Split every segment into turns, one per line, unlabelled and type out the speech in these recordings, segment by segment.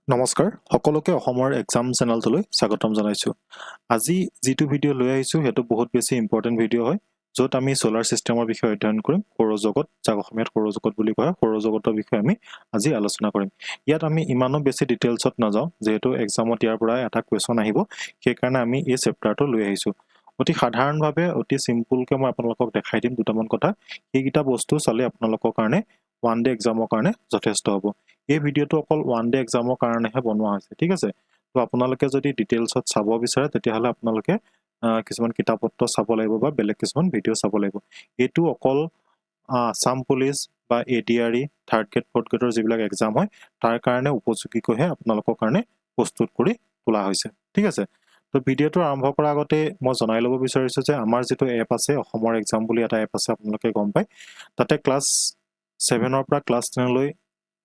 নমস্কাৰ সকলোকে অসমৰ এক্সাম চেনেলটোলৈ স্বাগতম জনাইছো। আজি যিটো ভিডিঅ' লৈ আহিছো সেইটো বহুত বেছি ইম্পৰ্টেণ্ট ভিডিঅ' হয়, য'ত আমি সোলাৰ সিস্টেমৰ বিষয়ে অধ্যয়ন কৰিম। সৌৰজগত, যাক অসমীয়াত সৌৰজগত বুলি কোৱা হয়, সৌৰজগতৰ বিষয়ে আমি আজি আলোচনা কৰিম। ইয়াত আমি ইমানো বেছি ডিটেইলছত নাযাওঁ, যিহেতু এক্সামত ইয়াৰ পৰা এটা কুৱেশ্যন আহিব, সেইকাৰণে আমি এই চেপ্টাৰটো লৈ আহিছো। অতি সাধাৰণভাৱে অতি চিম্পুলকৈ মই আপোনালোকক দেখাই দিম দুটামান কথা। সেইকেইটা বস্তু চালে আপোনালোকৰ কাৰণে ওৱান ডে এক্সামৰ কাৰণে যথেষ্ট হ'ব। এই ভিডিঅ'টো অকল ওৱান ডে এক্সামৰ কাৰণেহে বনোৱা হৈছে, ঠিক আছে। তো আপোনালোকে যদি ডিটেইলছত চাব বিচাৰে তেতিয়াহ'লে আপোনালোকে কিছুমান কিতাপ পত্ৰ চাব লাগিব বা বেলেগ কিছুমান ভিডিঅ' চাব লাগিব। এইটো অকল আছাম পুলিচ বা ADRE থাৰ্ড গ্ৰেড ফ'ৰ্থ গ্ৰেডৰ যিবিলাক এক্সাম হয় তাৰ কাৰণে উপযোগীকৈহে আপোনালোকৰ কাৰণে প্ৰস্তুত কৰি তোলা হৈছে, ঠিক আছে। তো ভিডিঅ'টো আৰম্ভ কৰাৰ আগতে মই জনাই ল'ব বিচাৰিছোঁ যে আমাৰ যিটো এপ আছে, অসমৰ এক্সাম বুলি এটা এপ আছে, আপোনালোকে গম পায়। তাতে ক্লাছ 7ৰ পৰা ক্লাছ 10লৈ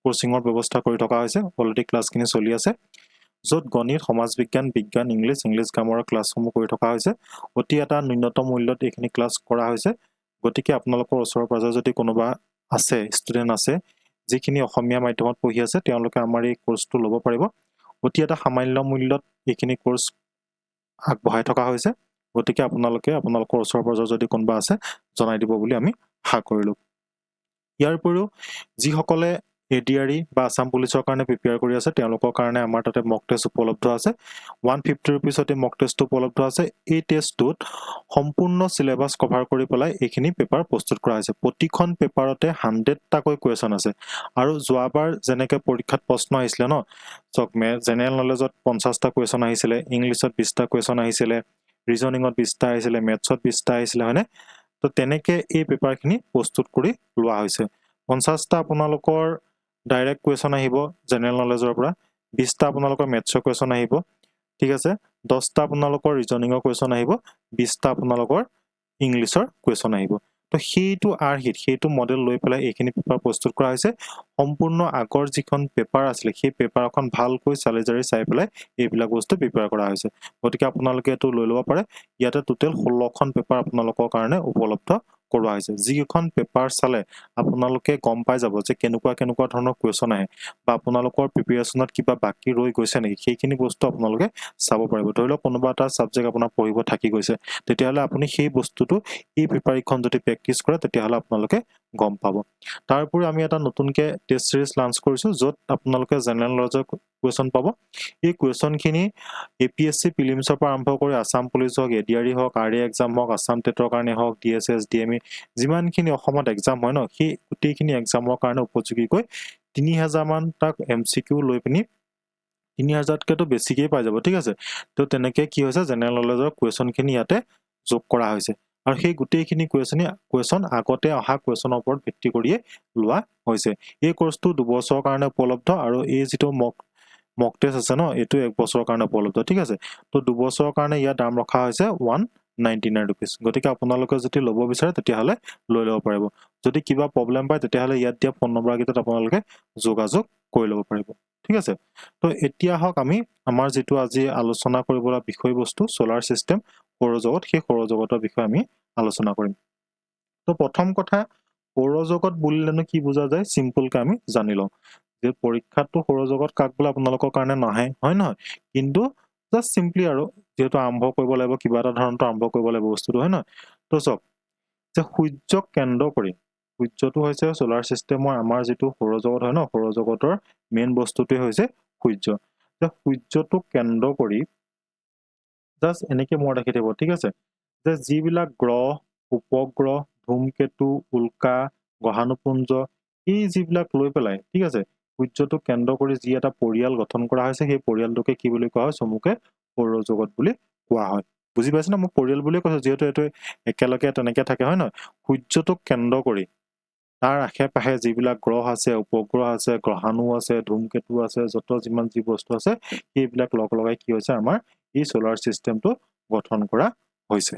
কোচিঙৰ ব্যৱস্থা কৰি থকা হৈছে। অলৰেডি ক্লাছখিনি চলি আছে, য'ত গণিত, সমাজ বিজ্ঞান, বিজ্ঞান, ইংলিছ গ্ৰামাৰৰ ক্লাছসমূহ কৰি থকা হৈছে। অতি এটা ন্যূনতম মূল্যত এইখিনি ক্লাছ কৰা হৈছে। গতিকে আপোনালোকৰ ওচৰৰ পাজৰে যদি কোনোবা আছে, ষ্টুডেণ্ট আছে যিখিনি অসমীয়া মাধ্যমত পঢ়ি আছে, তেওঁলোকে আমাৰ এই কোৰ্চটো ল'ব পাৰিব। অতি এটা সামান্য মূল্যত এইখিনি কোৰ্চ আগবঢ়াই থকা হৈছে। গতিকে আপোনালোকে আপোনালোকৰ ওচৰৰ পাজৰে যদি কোনোবা আছে জনাই দিব বুলি আমি আশা কৰিলোঁ। ইয়াৰ উপৰিও যিসকলে ADRE বা আছাম পুলিচৰ কাৰণে প্ৰিপেয়াৰ কৰি আছে, তেওঁলোকৰ কাৰণে আমাৰ তাতে মক টেষ্ট উপলব্ধ আছে। 150 ৰুপিছতে মক টেষ্টটো উপলব্ধ আছে। এই টেষ্টটোত সম্পূৰ্ণ চিলেবাছ কভাৰ কৰি পেলাই এইখিনি পেপাৰ প্ৰস্তুত কৰা হৈছে। প্ৰতিখন পেপাৰতে 100টাকৈ কুৱেশ্যন আছে। আৰু যোৱাবাৰ যেনেকৈ পৰীক্ষাত প্ৰশ্ন আহিছিলে ন, চাওক, জেনেৰেল নলেজত 50টা কুৱেশ্যন আহিছিলে, ইংলিছত 20টা কুৱেশ্যন আহিছিলে, ৰিজনিঙত 20টা আহিছিলে, মেথছত 20টা আহিছিলে, হয়নে? তো তেনেকৈ এই পেপাৰখিনি প্ৰস্তুত কৰি লোৱা হৈছে। 50টা আপোনালোকৰ ডাইৰেক্ট কুৱেশ্যন আহিব জেনেৰেল নলেজৰ পৰা, 20টা আপোনালোকৰ মেথছৰ কুৱেশ্যন আহিব, ঠিক আছে, 10টা আপোনালোকৰ ৰিজনিঙৰ কুৱেশ্যন আহিব, 20টা আপোনালোকৰ ইংলিছৰ কুৱেশ্যন আহিব। তো সেইটো আৰ্হিত, সেইটো মডেল লৈ পেলাই এইখিনি পেপাৰ প্ৰস্তুত কৰা হৈছে। সম্পূৰ্ণ আগৰ যিখন পেপাৰ আছিলে সেই পেপাৰখন ভালকৈ চালি জাৰি চাই পেলাই এইবিলাক বস্তু প্ৰিপেয়াৰ কৰা হৈছে। গতিকে আপোনালোকে এইটো লৈ ল'ব পাৰে। ইয়াতে টোটেল 16খন পেপাৰ আপোনালোকৰ কাৰণে উপলব্ধ কৰোৱা হৈছে। যিকেইখন পেপাৰ চালে আপোনালোকে গম পাই যাব যে কেনেকুৱা ধৰণৰ কুৱেশ্যন আহে বা আপোনালোকৰ প্ৰিপেৰেশ্যনত কিবা বাকী ৰৈ গৈছে নেকি, সেইখিনি বস্তু আপোনালোকে চাব পাৰিব। ধৰি লওক কোনোবা এটা ছাবজেক্ট আপোনাৰ পঢ়িব থাকি গৈছে, তেতিয়াহ'লে আপুনি সেই বস্তুটো এই পেপাৰখন যদি প্ৰেক্টিছ কৰে তেতিয়াহ'লে আপোনালোকে গম পাব। তাৰ উপৰি আমি এটা নতুনকৈ টেষ্ট চিৰিজ লাঞ্চ কৰিছোঁ, য'ত আপোনালোকে জেনেৰেল নলেজৰ কুৱেশ্যন পাব। এই কুৱেশ্যনখিনি APSC প্ৰিলিমছৰ পৰা আৰম্ভ কৰি আছাম পুলিচ হওক, ADRE হওক, RA এক্সাম হওক, আছাম টেটৰ কাৰণে হওক, DSS, DME, যিমানখিনি অসমত এক্সাম হয় ন, সেই গোটেইখিনি এক্সামৰ কাৰণে উপযোগীকৈ 3000মান তাক MCQ লৈ পিনি 3000তকৈতো বেছিকেই পাই যাব, ঠিক আছে। তো তেনেকৈ কি হৈছে, জেনেৰেল নলেজৰ কুৱেশ্যনখিনি ইয়াতে যোগ কৰা হৈছে। আৰু সেই গোটেইখিনি কুৱেশ্যন আগতে অহা কুৱেশ্যনৰ ওপৰত ভিত্তি কৰিয়ে লোৱা হৈছে। এই কোৰ্চটো 2 বছৰৰ কাৰণে উপলব্ধ, আৰু এই যিটো মক টেষ্ট আছে ন, এইটো 1 বছৰৰ কাৰণে উপলব্ধ, ঠিক আছে। তো 2 বছৰৰ কাৰণে ইয়াৰ দাম ৰখা হৈছে 199 ৰুপিজ। গতিকে আপোনালোকে যদি ল'ব বিচাৰে তেতিয়াহ'লে লৈ ল'ব পাৰিব। যদি কিবা প্ৰব্লেম পায় তেতিয়াহ'লে ইয়াত দিয়া ফোন নম্বৰকেইটাত আপোনালোকে যোগাযোগ কৰি ল'ব পাৰিব, ঠিক আছে। তো এতিয়া হওক আমি আমাৰ যিটো আজি আলোচনা কৰিবলগা বিষয়বস্তু ছ'লাৰ ছিষ্টেম, সৌৰজগত, সেই সৌৰজগতৰ বিষয়ে আমি আলোচনা কৰিম। তো প্ৰথম কথা, সৌৰজগত বুলিলেনো কি বুজা যায়, চিম্পলকৈ আমি জানি লওঁ যে পৰীক্ষাতটো সৌৰজগত কাক বোলে আপোনালোকৰ কাৰণে নাহে, হয় নহয়? কিন্তু জাষ্ট চিম্পলি আৰু যিহেতু আৰম্ভ কৰিব লাগিব, কিবা এটা ধৰণটো আৰম্ভ কৰিব লাগিব বস্তুটো, হয় নহয়? তো চাওক, যে সূৰ্যক কেন্দ্ৰ কৰি, সূৰ্যটো হৈছে ছ'লাৰ ছিষ্টেমৰ আমাৰ যিটো সৌৰজগত হয় ন, সৌৰজগতৰ মেইন বস্তুটোৱে হৈছে সূৰ্য। যে সূৰ্যটোক কেন্দ্ৰ কৰি জাষ্ট এনেকৈ মনত ৰাখি থাকিব, ঠিক আছে, যে যিবিলাক গ্ৰহ, উপগ্ৰহ, ধূমকেতু, উল্কা, গ্ৰহাণুপুঞ্জ, এই যিবিলাক লৈ পেলাই, ঠিক আছে, সূৰ্যটোক কেন্দ্ৰ কৰি যি এটা পৰিয়াল গঠন কৰা হৈছে, সেই পৰিয়ালটোকে কি বুলি কোৱা হয়, চমুকে সৌৰজগত বুলি কোৱা হয়। বুজি পাইছে না? মই পৰিয়াল বুলিয়ে কৈছোঁ, যিহেতু এইটো একেলগে তেনেকৈ থাকে, হয় নহয়? সূৰ্যটোক কেন্দ্ৰ কৰি তাৰ আশে পাশে যিবিলাক গ্ৰহ আছে, উপগ্ৰহ আছে, গ্ৰহাণু আছে, ধূমকেতু আছে, যিমান যি বস্তু আছে, সেইবিলাক লগাই কি হৈছে, আমাৰ এই ছ'লাৰ ছিষ্টেমটো গঠন কৰা হৈছে।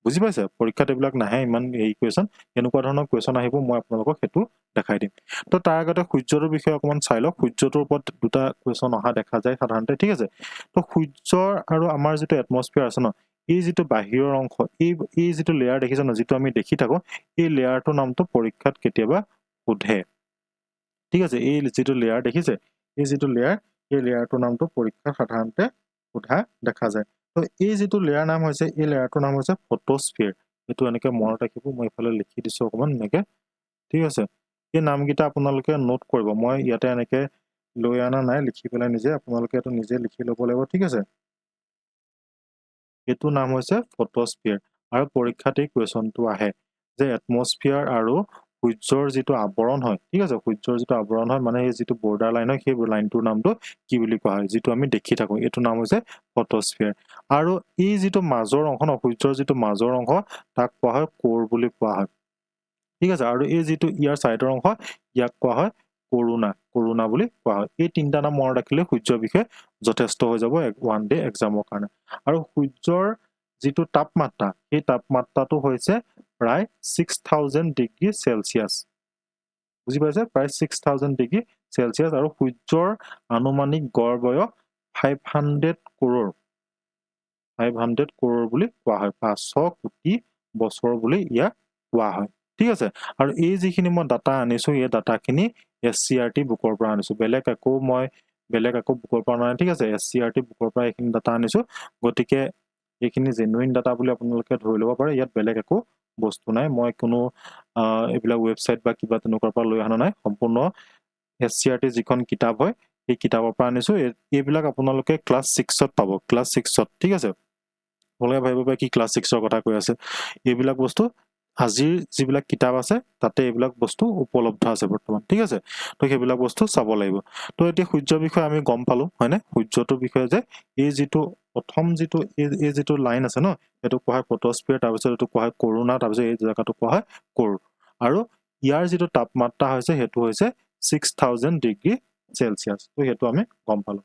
বুজি পাইছে? পৰীক্ষাত এইবিলাক নাহে ইমান কুৱেশ্যন, কেনেকুৱা ধৰণৰ কুৱেশ্যন আহিব মই আপোনালোকক সেইটো দেখাই দিম। তো তাৰ আগতে সূৰ্যটোৰ বিষয়ে অকণমান চাই লওক। সূৰ্যটোৰ ওপৰত 2টা কুৱেশ্যন অহা দেখা যায় সাধাৰণতে, ঠিক আছে। তো সূৰ্যৰ আৰু আমাৰ যিটো এটমস্ফিয়াৰ আছে ন, এই যিটো বাহিৰৰ অংশ, এই যিটো লেয়াৰ দেখিছে ন, যিটো আমি দেখি থাকোঁ, এই লেয়াৰটোৰ নামটো পৰীক্ষাত কেতিয়াবা সোধে, ঠিক আছে। এই যিটো লেয়াৰ দেখিছে, এই যিটো লেয়াৰ, এই লেয়াৰটোৰ নামটো পৰীক্ষাত সাধাৰণতে সোধা দেখা যায় তো এই যেটো লেয়াৰ নাম হৈছে এই লেয়াৰটোৰ নাম হৈছে ফটোস্ফিয়াৰ এটো এনেকে মনত ৰাখিব মই ইফালে লিখি দিছো অকমান এনেকে ঠিক আছে এই নামকেইটা আপোনালোকে নোট কৰিব মই ইয়াতে এনেকে লৈ আনা নাই লিখি পেলাই নিজে আপোনালোকে এটো নিজে লিখি ল'ব লাগিব ঠিক আছে এটো নাম হৈছে ফটোস্ফিয়াৰ আৰু পৰীক্ষাত এই কোৱেশ্যনটো আহে যে এটমস্ফিয়াৰ আৰু সূৰ্যৰ যেটো আৱৰণ হয় ঠিক আছে সূৰ্যৰ যেটো আৱৰণ হয় মানে এই যেটো বৰ্ডাৰ লাইন হয় সেই লাইনটোৰ নামটো কি বুলি কোৱা হয় যেটো আমি দেখি থাকো এটো নাম হৈছে ফটোস্ফিয়াৰ আৰু এই যেটো মাজৰ অংশ সূৰ্যৰ যেটো মাজৰ অংশ তাক কোৱা হয় কোৰ বুলি কোৱা হয় ঠিক আছে আৰু এই যেটো ইয়াৰ সাইডৰ অংশ ইয়াক কোৱা হয় কৰোনা বুলি কোৱা হয় এই তিনটা নাম মনত ৰাখিলে সূৰ্যৰ বিষয়ে যথেষ্ট হৈ যাব ওৱান ডে এক্সামৰ কাৰণে আৰু সূৰ্যৰ যেটো তাপমাত্ৰা এই তাপমাত্ৰাটো হৈছে প্ৰায় 6000 ডিগ্ৰী সেলসিয়াস বুজি পাইছে প্ৰায় 6000 ডিগ্ৰী সেলসিয়াস আৰু সূৰ্যৰ আনুমানিক গড় বয়স 500 কৰোৰ বুলি কোৱা হয় 500 কোটি বছৰ বুলি ইয়াক কোৱা হয় ঠিক আছে আৰু এই যিখিনি মই ডাটা আনিছো এই ডাটাখিনি SCRT বুকৰ পৰা আনিছো বেলেগ একো বুকৰ পৰা নাই ঠিক আছে SCRT বুকৰ পৰা এইখিনি ডাটা আনিছো গতিকে এইখিনি জেনুইন ডাটা বুলি আপোনালোকে ধৰি ল'ব পাৰে ইয়াত বেলেগ একো বস্তু নাই মই কোনো এইবিলাক ওয়েবসাইট বা কিবা তেনেকুৱা পৰা লৈ আনা নাই সম্পূৰ্ণ SCRT যিখন কিতাপ হয় এই কিতাপৰ পৰা আনিছো এইবিলাক আপোনালোকে ক্লাস 6 ত পাব ক্লাস 6 ত ঠিক আছে বলে ভাবিব পাৰে কি ক্লাস 6 ৰ কথা কৈ আছে এইবিলাক বস্তু আজিৰ যিবিলাক কিতাপ আছে তাতে এইবিলাক বস্তু উপলব্ধ আছে বৰ্তমান ঠিক আছে তো সেইবিলাক বস্তু চাব লাগিব তো এতিয়া সূৰ্যৰ বিষয়ে আমি গম পালো হয়নে সূৰ্যটোৰ বিষয়ে যে এই যেটো প্ৰথম যেটো এই যেটো লাইন আছে ন এটো কোৱা হয় ফটোস্ফিয়াৰ তাৰ পিছত এটো কোৱা হয় কৰোনা তাৰ পিছত এই জায়গাটো কোৱা হয় কোৰ আৰু ইয়াৰ যেটো তাপমাত্ৰা হৈছে হেতু হৈছে 6000 ডিগ্ৰী সেলসিয়াস তো হেতু আমি গম পালো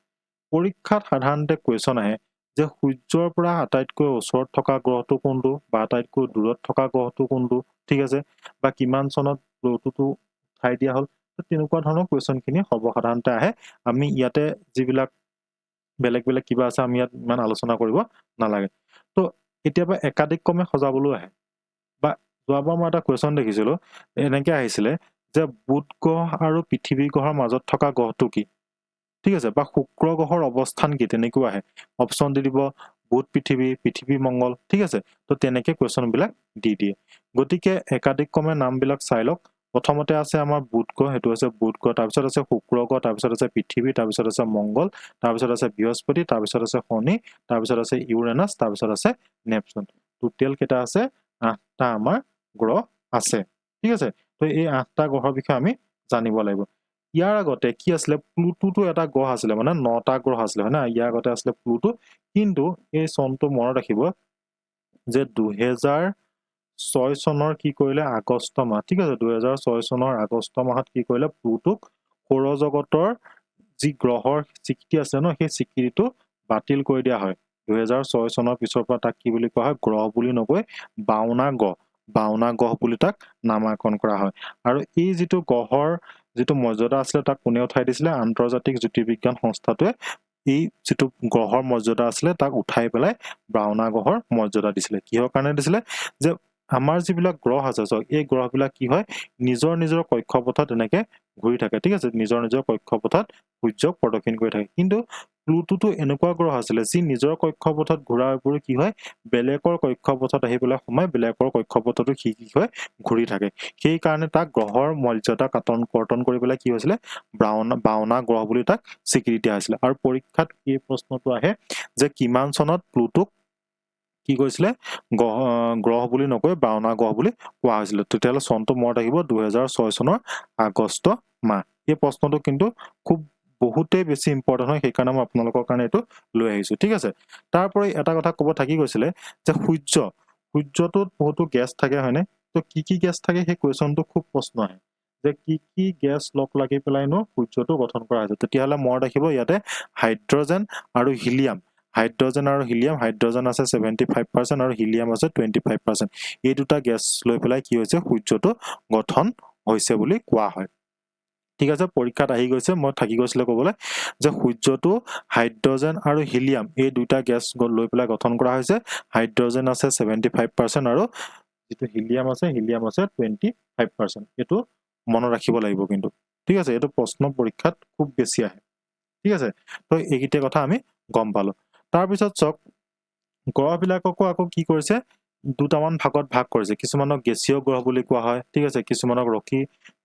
পৰীক্ষাত সাধাৰণতে কোৱেশ্যন আহে যে সূৰ্যৰ পৰা আটাইতকৈ ওচৰত থকা গ্ৰহটো কোনটো বা আটাইতকৈ দূৰত থকা গ্ৰহটো কোনটো ঠিক আছে বা কিমান চনত গ্ৰহটো ঠাই দিয়া হল তেনেকুৱা ধৰণৰ কোৱেশ্যনখিনি সৰ্বসাধাৰণতে আহে আমি ইয়াতে যিবিলাক বেলেগ কিবা আছে আমি ইয়াত ইমান আলোচনা কৰিব নালাগে তো কেতিয়াবা একাধিক ক্ৰমে সজাবলৈ আহে বা যোৱাবাৰ মই এটা কোৱেশ্যন দেখিছিলো এনেকে আহিছিলে যে বুধ গ্ৰহ আৰু পৃথিৱী গ্ৰহৰ মাজত থকা গ্ৰহটো কি ঠিক আছে বা শুক্ৰ গ্ৰহৰ অৱস্থান কি তেনেকৈ আহে অপচন দি দিব বুধ পৃথিৱী মংগল ঠিক আছে তো তেনেকে কোৱেশ্যন বিলাক দি দিয়ে গতিকে একাধিক ক্ৰমে নামবিলাক চাই লওক প্ৰথমতে আছে আমাৰ বুধ গ্ৰহ হেতু আছে বুধ গ্ৰহ তাৰ পিছত আছে শুক্ৰ গ্ৰহ তাৰ পিছত আছে পৃথিৱী তাৰ পিছত আছে মংগল তাৰ পিছত আছে বৃহস্পতি তাৰ পিছত আছে শনি তাৰ পিছত আছে ইউৰেনাছ তাৰ পিছত আছে নেপচুন টোটেল কেটা আছে 8টা আমাৰ গ্ৰহ আছে ঠিক আছে তো এই 8টা গ্ৰহৰ বিষয়ে আমি জানিব লাগিব ইয়াৰ আগতে কি আছিল প্লুটোটো এটা গ্ৰহ আছিল মানে 9টা গ্ৰহ আছিল হয় না ইয়াৰ আগতে আছিল প্লুটো কিন্তু এই চনটো মনত ৰাখিব যে 2006 চনৰ কি কৰিলে আগষ্ট মাহ ঠিক আছে 2006 চনৰ আগষ্ট মাহত কি কৰিলে প্লুটোক সৌৰজগতৰ যি গ্ৰহৰ স্বীকৃতি আছে ন সেই স্বীকৃতিটো বাতিল কৰি দিয়া হয় 2006 চনৰ পিছৰ পৰা তাক কি বুলি কোৱা হয় গ্ৰহ বুলি নকৈ বাওনা গ্ৰহ বুলি তাক নামাকৰণ কৰা হয় আৰু এই যেটো গ্ৰহৰ যেটো মৰ্যাদা আছিল তাক কোনে উঠাই দিছিলে আন্তৰ্জাতিক জ্যোতিৰ্বিজ্ঞান সংস্থাটোৱে এই যেটো গ্ৰহৰ মৰ্যাদা আছিল তাক উঠাই পেলাই বাওনা গ্ৰহৰ মৰ্যাদা দিছিলে কিহৰ কাৰণে দিছিলে যে আমাৰ যিবিলাক গ্ৰহ আছে এই গ্ৰহবিলাক কি হয় নিজৰ কক্ষপথত এনেকে ঘূৰি থাকে ঠিক আছে নিজৰ কক্ষপথত সূৰ্যক প্ৰদক্ষিণ কৰি থাকে কিন্তু প্লুটোটো এনেকুৱা গ্ৰহ আছিল যি নিজৰ কক্ষপথত ঘূৰাৰ উপৰি কি হয় বেলেগৰ কক্ষপথত আহি পেলাই সময় বেলেগৰ কক্ষপথতো কি হয় ঘূৰি থাকে সেই কাৰণে তাক গ্ৰহৰ মৰ্যাদা কৰ্তন কৰি পেলাই কি হৈছিলে বাওনা গ্ৰহ বুলি তাক স্বীকৃতি দিয়া হৈছিল আৰু পৰীক্ষাত এই প্ৰশ্নটো আহে যে কিমান চনত প্লুটোক কি কৈছিলে গ্ৰহ বুলি নকৈ বাওনা গ্ৰহ বুলি কোৱা হৈছিল তেতিয়ালে চনটো মনত ৰাখিব 2006 চনৰ আগষ্ট মাহ এই প্ৰশ্নটো কিন্তু খুব বহুতে বেছি ইম্পৰ্টেন্ট হয় সেইকাৰণে মই আপোনালোকৰ কাৰণে এটো লৈ আহিছো ঠিক আছে তাৰপৰি এটা কথা ক'ব থাকি গৈছিলে যে সূৰ্যটোত বহুতো গেছ থাকে হয়নে তো কি গেছ থাকে সেই কোৱেশ্যনটো খুব প্ৰশ্ন আহে যে কি গেছ লগ লাগি পেলাই নো সূৰ্যটো গঠন কৰা হৈছে তেতিয়াহলে মনত ৰাখিব ইয়াতে হাইড্ৰজেন আৰু হিলিয়াম হাইড্ৰজেন আছে 75% আৰু হিলিয়াম আছে 25% এই দুটা গেছ লৈ পেলাই কি হৈছে সূৰ্যটো গঠন হৈছে বুলি কোৱা হয় ঠিক আছে পৰীক্ষাত আহি গৈছে মই থাকি গৈছিল ক'বলৈ যে সূৰ্যটো হাইড্ৰজেন আৰু হিলিয়াম এই দুটা গেছ লৈ পেলাই গঠন কৰা হৈছে হাইড্ৰজেন আছে 75% আৰু যেটো হিলিয়াম আছে 25% এটো মনত ৰাখিব লাগিব কিন্তু ঠিক আছে এটো প্ৰশ্ন পৰীক্ষাত খুব বেছি আহে ঠিক আছে তো এইকেইটা কথা আমি গম পালো তাৰপিছত চক গ্ৰহবিলাককো আকৌ কি কৰিছে দুটামান ভাগত ভাগ কৰিছে কিছুমানক গেছীয় গ্ৰহ বুলি কোৱা হয় ঠিক আছে কিছুমানক ৰকি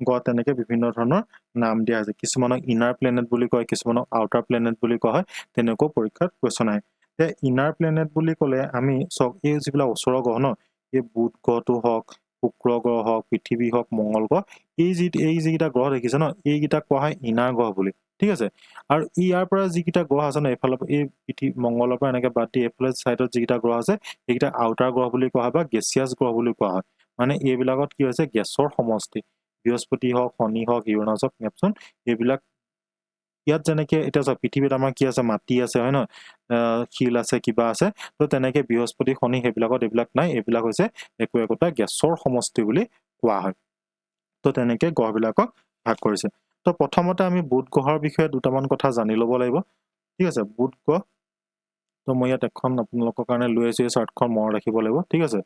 গ্ৰহ তেনেকে বিভিন্ন ধৰণৰ নাম দিয়া আছে কিছুমানক ইনাৰ প্লেনেট বুলি কয় কিছুমানক আউটাৰ প্লেনেট বুলি কোৱা হয় তেনেকৈ পৰীক্ষাত কোৱেশ্চন আহে তে ইনাৰ প্লেনেট বুলি ক'লে আমি চক এই যিবিলাক ওচৰৰ গ্ৰহ ন এই বুধ গ্ৰহটো হওক শুক্ৰ গ্ৰহ হওক পৃথিৱী হওক মঙ্গল গ্ৰহ এই যিকেইটা গ্ৰহ দেখিছে ন এইকেইটা কোৱা হয় ইনাৰ গ্ৰহ বুলি ঠিক আছে আৰু ইয়াৰ পৰা যিকেইটা গ্ৰহ আছে ন এইফালৰ এই পৃথিৱী মঙ্গলৰ পৰা এনেকে বাদ দি এইফালে চাইডত যিকেইটা গ্ৰহ আছে এইকেইটা আউটাৰ গ্ৰহ বুলি কোৱা হয় বা গেছিয়াছ গ্ৰহ বুলি কোৱা হয় মানে এইবিলাকত কি হৈছে গেছৰ সমষ্টি বৃহস্পতি হওক শনি হওক ইউৰেনাছ হওক নেপচুন এইবিলাক ইয়াত যেনেকে এতিয়া চাওক পৃথিৱীত আমাৰ কি আছে মাটি আছে হয় ন শিল আছে কিবা আছে তো তেনেকে বৃহস্পতি শনি সেইবিলাকত এইবিলাক নাই এইবিলাক হৈছে একোটা গেছৰ সমষ্টি বুলি কোৱা হয় তো তেনেকে গ্ৰহবিলাকক ভাগ কৰিছে তো প্ৰথমতে আমি বুধ গ্ৰহৰ বিষয়ে দুটামান কথা জানি ল'ব লাগিব ঠিক আছে বুধ গ্ৰহ তো মই ইয়াত এখন আপোনালোকৰ কাৰণে লৈ আহিছোঁ এই চাৰ্টখন মনত ৰাখিব লাগিব ঠিক আছে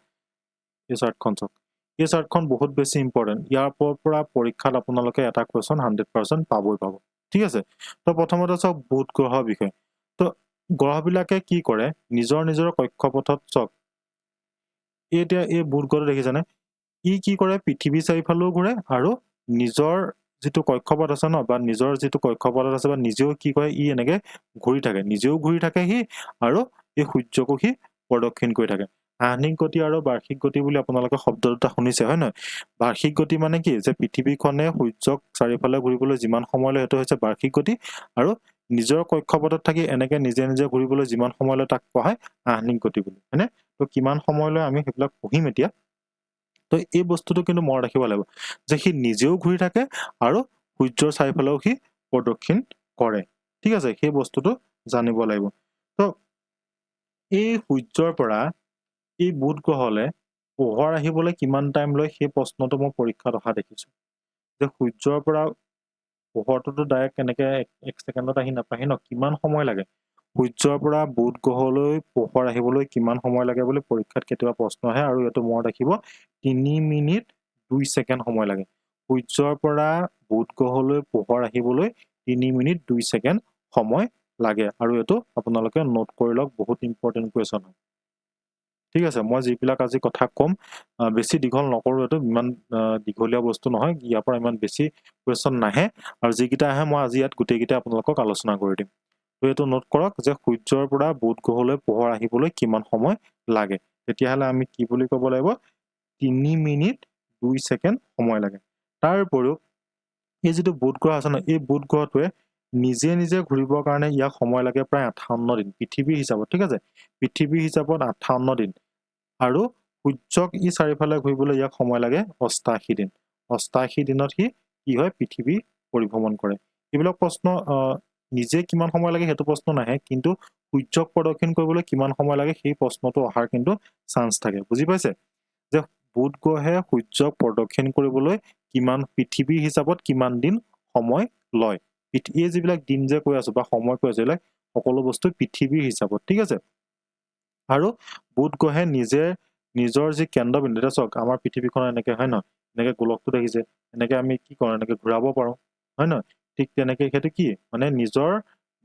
এই চাৰ্টখন চাওক এই চাৰ্টখন বহুত বেছি ইম্পৰ্টেণ্ট ইয়াৰ পৰা পৰীক্ষাত আপোনালোকে এটা কুৱেশ্যন 100% পাবই পাব ঠিক আছে তো প্ৰথমতে চাওক বুধ গ্ৰহৰ বিষয়ে তো গ্ৰহবিলাকে কি কৰে নিজৰ নিজৰ কক্ষপথত চাওক এতিয়া এই বুধ গ্ৰহটো দেখিছেনে ই কি কৰে পৃথিৱী চাৰিফালেও ঘূৰে আৰু নিজৰ যিটো কক্ষপথ আছে ন বা নিজৰ যিটো কক্ষপথত আছে বা নিজেও কি কৰে ই এনেকে ঘূৰি থাকে নিজেও ঘূৰি থাকে সি আৰু এই সূৰ্যকো সি প্ৰদক্ষিণ কৰি থাকে আহ্নিক গতি আৰু বাৰ্ষিক গতি বুলি আপোনালোকে শব্দ দুটা শুনিছে হয় নহয় বাৰ্ষিক গতি মানে কি যে পৃথিৱীখনে সূৰ্যক চাৰিওফালে ঘূৰিবলৈ যিমান সময় লয় সেইটো হৈছে বাৰ্ষিক গতি আৰু নিজৰ কক্ষপথত থাকি এনেকে নিজে নিজে ঘূৰিবলৈ যিমান সময় লয় তাক কোৱা হয় আহ্নিক গতি বুলি হয়নে তো কিমান সময় লয় আমি সেইবিলাক পঢ়িম এতিয়া তো এই বস্তুটো কিন্তু মনত ৰাখিব লাগিব যে সি নিজেও ঘূৰি থাকে আৰু সূৰ্যৰ চাৰিওফালেও সি প্ৰদক্ষিণ কৰে ঠিক আছে সেই বস্তুটো জানিব লাগিব তো এই সূৰ্যৰ পৰা এই বুধ গ্ৰহলে পোহৰ আহিবলৈ কিমান টাইম লয় সেই প্ৰশ্নটো মই পৰীক্ষাত অহা দেখিছো যে সূৰ্যৰ পৰা পোহৰটোতো ডাইৰেক্ট কেনেকে এক ছেকেণ্ডত আহি নাপাহি ন কিমান সময় লাগে সূৰ্যৰ পৰা বুধ গ্ৰহলৈ পোহৰ আহিবলৈ কিমান সময় লাগে বুলি পৰীক্ষাত কেতিয়াবা প্ৰশ্ন আহে আৰু এইটো মনত ৰাখিব 3 মিনিট 2 ছেকেণ্ড সময় লাগে সূৰ্যৰ পৰা বুধ গ্ৰহলৈ পোহৰ আহিবলৈ 3 মিনিট 2 ছেকেণ্ড সময় লাগে আৰু এইটো আপোনালোকে নোট কৰি লওক বহুত ইম্পৰ্টেণ্ট কুৱেশ্যন হয় ঠিক আছে মই যিবিলাক আজি কথা কম বেছি দীঘল নকৰোঁ এইটো ইমান দীঘলীয়া বস্তু নহয় ইয়াৰ পৰা ইমান বেছি কুৱেশ্যন নাহে আৰু যিকেইটা আহে মই আজি ইয়াত গোটেইকেইটা আপোনালোকক আলোচনা কৰি দিম তো এইটো নোট কৰক যে সূৰ্যৰ পৰা বুধ গ্ৰহলৈ পোহৰ আহিবলৈ কিমান সময় লাগে তেতিয়াহ'লে আমি কি বুলি ক'ব লাগিব 3 মিনিট 2 ছেকেণ্ড সময় লাগে তাৰ উপৰিও এই যিটো বুধ গ্ৰহ আছে ন এই বুধ গ্ৰহটোৱে নিজে নিজে ঘূৰিবৰ কাৰণে ইয়াক সময় লাগে প্ৰায় 58 দিন পৃথিৱীৰ হিচাপত ঠিক আছে পৃথিৱীৰ হিচাপত 58 দিন আৰু সূৰ্যক ই চাৰিফালে ঘূৰিবলৈ ইয়াক সময় লাগে 88 দিন 88 দিনত সি কি হয় পৃথিৱী পৰিভ্ৰমণ কৰে এইবিলাক প্ৰশ্ন নিজে কিমান সময় লাগে সেইটো প্ৰশ্ন নাহে কিন্তু সূৰ্যক প্ৰদক্ষিণ কৰিবলৈ কিমান সময় লাগে সেই প্ৰশ্নটো অহাৰ কিন্তু চান্স থাকে বুজি পাইছে যে বুধ গ্ৰহে সূৰ্যক প্ৰদক্ষিণ কৰিবলৈ কিমান পৃথিৱীৰ হিচাপত কিমান দিন সময় লয় এই যিবিলাক দিন যে কৈ আছো বা সময় কৈ আছো এইবিলাক সকলো বস্তু পৃথিৱীৰ হিচাপত ঠিক আছে আৰু বুধ গ্ৰহে নিজৰ যি কেন্দ্ৰবিন্দু এটা চাওক আমাৰ পৃথিৱীখন এনেকে হয় নহয় এনেকে গোলকটো দেখিছে এনেকে আমি কি কৰোঁ এনেকে ঘূৰাব পাৰোঁ হয় নহয় ঠিক তেনেকে সেইটো কি মানে নিজৰ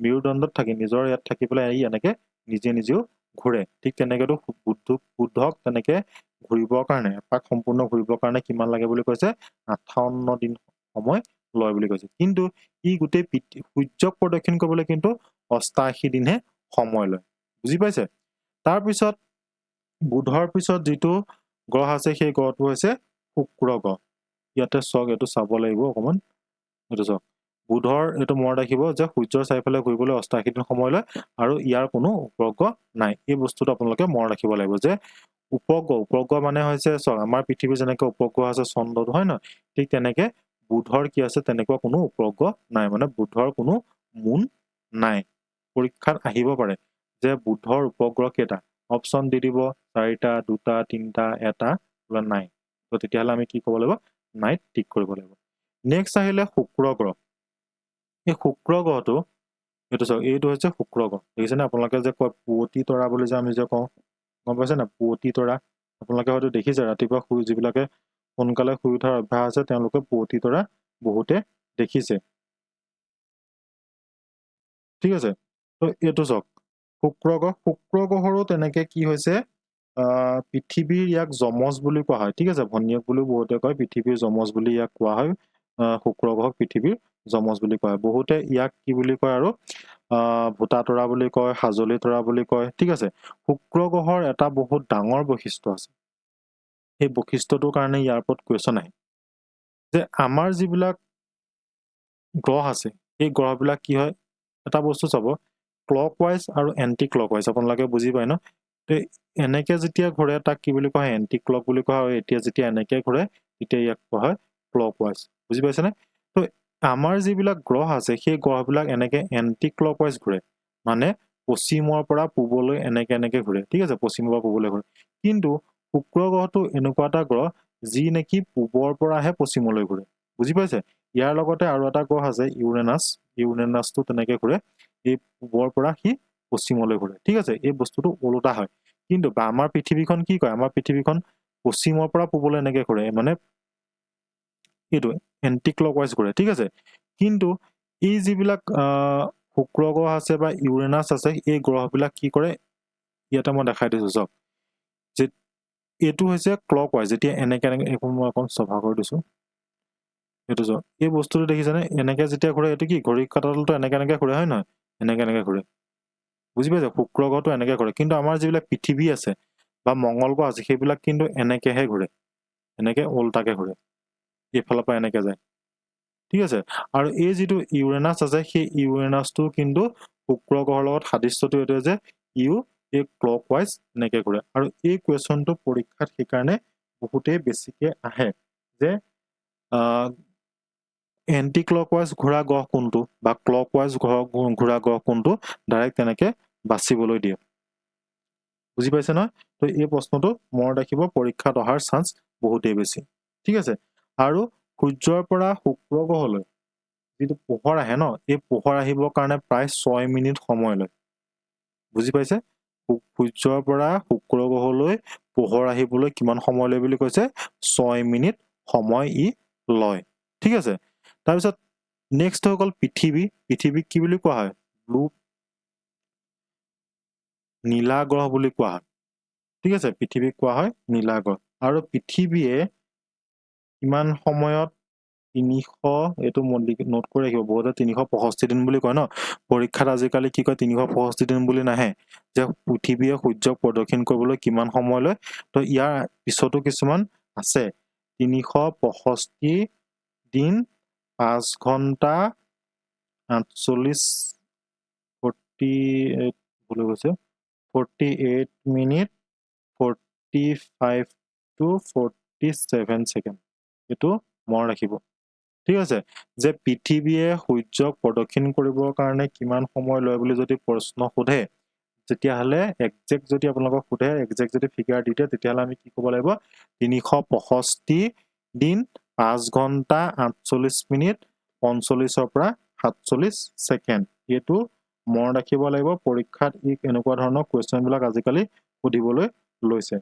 মেৰুদণ্ডত থাকি নিজৰ ইয়াত থাকি পেলাই এনেকে নিজে নিজেও ঘূৰে ঠিক তেনেকেতো বুধক তেনেকে ঘূৰিবৰ কাৰণে এপাক সম্পূৰ্ণ ঘূৰিবৰ কাৰণে কিমান লাগে বুলি কৈছে 58 দিন সময় লয় বুলি কৈছে কিন্তু ই গোটেই সূৰ্যক প্ৰদক্ষিণ কৰিবলৈ কিন্তু 88 দিনহে সময় লয় বুজি পাইছে তাৰপিছত বুধৰ পিছত যিটো গ্ৰহ আছে সেই গ্ৰহটো হৈছে শুক্ৰ গ্ৰহ ইয়াতে চাওক এইটো চাব লাগিব অকণমান এইটো চাওক বুধৰ এইটো মনত ৰাখিব যে সূৰ্যৰ চাৰিফালে ঘূৰিবলৈ 88 দিন সময় লয় আৰু ইয়াৰ কোনো উপগ্ৰহ নাই এই বস্তুটো আপোনালোকে মনত ৰাখিব লাগিব যে উপগ্ৰহ মানে হৈছে চাওক আমাৰ পৃথিৱীৰ যেনেকে উপগ্ৰহ আছে চন্দ্ৰটো হয় নহয় ঠিক তেনেকে বুধৰ কি আছে তেনেকুৱা কোনো উপগ্ৰহ নাই মানে বুধৰ কোনো মুন নাই পৰীক্ষাত আহিব পাৰে যে বুধৰ উপগ্ৰহ কেইটা অপশ্যন দি দিব 4টা 2টা 3টা 1টা বোলে নাই তো তেতিয়াহ'লে আমি কি ক'ব লাগিব নাইট টিক কৰিব লাগিব নেক্সট আহিলে শুক্ৰ গ্ৰহ এই শুক্ৰ গ্ৰহটো এইটো চাওক এইটো হৈছে শুক্ৰ গ্ৰহ দেখিছেনে আপোনালোকে যে কয় পুৱতি তৰা বুলি যে আমি যে কওঁ গম পাইছে না পুৱতি তৰা আপোনালোকে হয়তো দেখিছে ৰাতিপুৱা শুই যিবিলাকে সোনকালে শুই উঠাৰ অভ্যাস আছে তেওঁলোকে পুৱতি তৰা বহুতে দেখিছে ঠিক আছে তো এইটো চাওক শুক্ৰ গ্ৰহৰো তেনেকৈ কি হৈছে পৃথিৱীৰ ইয়াক যমজ বুলি কোৱা হয় ঠিক আছে ভনীয়েক বুলিও বহুতে কয় পৃথিৱীৰ যমজ বুলি ইয়াক কোৱা হয় শুক্ৰ গ্ৰহক পৃথিৱীৰ যমজ বুলি কয় বহুতে ইয়াক কি বুলি কয় আৰু ভূটা তৰা বুলি কয় হাজলি তৰা বুলি কয় ঠিক আছে শুক্ৰ গ্ৰহৰ এটা বহুত ডাঙৰ বৈশিষ্ট্য আছে সেই বৈশিষ্ট্যটোৰ কাৰণে ইয়াৰ ওপৰত কুৱেশ্যন আহে যে আমাৰ যিবিলাক গ্ৰহ আছে এই গ্ৰহবিলাক কি হয় এটা বস্তু চাব ক্লকৱাইজ আৰু এণ্টি ক্লকৱাইজ আপোনালোকে বুজি পায় ন তো এনেকৈ যেতিয়া ঘূৰে তাক কি বুলি কোৱা হয় এণ্টি ক্লক বুলি কোৱা হয় এতিয়া যেতিয়া এনেকৈ ঘূৰে তেতিয়া ইয়াক কোৱা হয় ক্লকৱাইজ বুজি পাইছেনে তো আমাৰ যিবিলাক গ্ৰহ আছে সেই গ্ৰহবিলাক এনেকৈ এণ্টি ক্লকৱাইজ ঘূৰে মানে পশ্চিমৰ পৰা পূবলৈ এনেকৈ ঘূৰে ঠিক আছে পশ্চিমৰ পৰা পূবলৈ ঘূৰে কিন্তু শুক্ৰ গ্ৰহটো এনেকুৱা এটা গ্ৰহ যি নেকি পূবৰ পৰাহে পশ্চিমলৈ ঘূৰে বুজি পাইছে ইয়াৰ লগতে আৰু এটা গ্ৰহ আছে ইউৰেনাছটো তেনেকৈ ঘূৰে এই পূবৰ পৰা সি পশ্চিমলৈ ঘূৰে ঠিক আছে এই বস্তুটো ওলোটা হয় কিন্তু আমাৰ পৃথিৱীখন কি কয় আমাৰ পৃথিৱীখন পশ্চিমৰ পৰা পূবলৈ এনেকৈ ঘূৰে মানে এইটো এণ্টি ক্লকৱাইজ ঘূৰে ঠিক আছে কিন্তু এই যিবিলাক শুক্ৰ গ্ৰহ আছে বা ইউৰেনাছ আছে এই গ্ৰহবিলাক কি কৰে ইয়াতে মই দেখাই দিছোঁ চাওক যে এইটো হৈছে ক্লকৱাইজ যেতিয়া এনেকৈ এইটো মই অকণ চফা কৰি দিছোঁ এইটো চাওক এই বস্তুটো দেখিছেনে এনেকৈ যেতিয়া ঘূৰে এইটো কি ঘড়ী কাঁটাডালটো এনেকৈ ঘূৰে হয় নহয় এনেকৈ ঘূৰে বুজি পাইছে শুক্ৰ গ্ৰহটো এনেকৈ ঘূৰে কিন্তু আমাৰ যিবিলাক পৃথিৱী আছে বা মংগল গ্ৰহ আছে সেইবিলাক কিন্তু এনেকৈহে ঘূৰে এনেকৈ ওলটাকৈ ঘূৰে এইফালৰ পৰা এনেকৈ যায় ঠিক আছে আৰু এই যিটো ইউৰেনাছ আছে সেই ইউৰেনাছটো কিন্তু শুক্ৰ গ্ৰহৰ লগত সাদৃশ্যটো এইটোৱে যে ইউ এই ক্লকৱাইজ এনেকৈ ঘূৰে আৰু এই কুৱেশ্যনটো পৰীক্ষাত সেইকাৰণে বহুতেই বেছিকৈ আহে যে এণ্টি ক্লকৱাইজ ঘূৰা গ্ৰহ কোনটো বা ক্লকৱাইজ ঘূৰা গ্ৰহ কোনটো ডাইৰেক্ট তেনেকৈ বাচিবলৈ দিয়ে বুজি পাইছে নহয় তো এই প্ৰশ্নটো মনত ৰাখিব পৰীক্ষাত অহাৰ চান্স বহুতেই বেছি ঠিক আছে আৰু সূৰ্যৰ পৰা শুক্ৰ গ্ৰহলৈ যিটো পোহৰ আহে ন এই পোহৰ আহিবৰ কাৰণে প্ৰায় 6 মিনিট সময় লয় বুজি পাইছে সূৰ্যৰ পৰা শুক্ৰ গ্ৰহলৈ পোহৰ আহিবলৈ কিমান সময় লয় বুলি কৈছে 6 মিনিট সময় ই লয় ঠিক আছে তাৰপিছত নেক্সট হৈ গ'ল পৃথিৱীক কি বুলি কোৱা হয় নীলা গ্ৰহ বুলি কোৱা হয় ঠিক আছে পৃথিৱীক কোৱা হয় নীলা গ্ৰহ আৰু পৃথিৱীয়ে কিমান সময়ত 300 এইটো নোট কৰি ৰাখিব বহুতে 365 দিন বুলি কয় ন পৰীক্ষাত আজিকালি কি কয় 365 দিন বুলি নাহে যে পৃথিৱীয়ে সূৰ্যক প্ৰদক্ষিণ কৰিবলৈ কিমান সময় লয় তো ইয়াৰ পিছতো কিছুমান আছে 365 দিন 5 ঘণ্টা 48 মিনিট 45 to 47 ছেকেণ্ড এইটো মনত ৰাখিব ঠিক আছে যে পৃথিৱীয়ে সূৰ্যক প্ৰদক্ষিণ কৰিবৰ কাৰণে কিমান সময় লয় বুলি যদি প্ৰশ্ন সোধে তেতিয়াহ'লে একজেক্ট যদি আপোনালোকক সোধে একজেক্ট যদি ফিগাৰ দি দিয়ে তেতিয়াহ'লে আমি কি ক'ব লাগিব 365 দিন 5 ঘণ্টা 48 মিনিট 45 পৰা 47 ছেকেণ্ড এইটো মনত ৰাখিব লাগিব পৰীক্ষাত এনেকুৱা ধৰণৰ কুৱেশ্যনবিলাক আজিকালি সুধিবলৈ লৈছে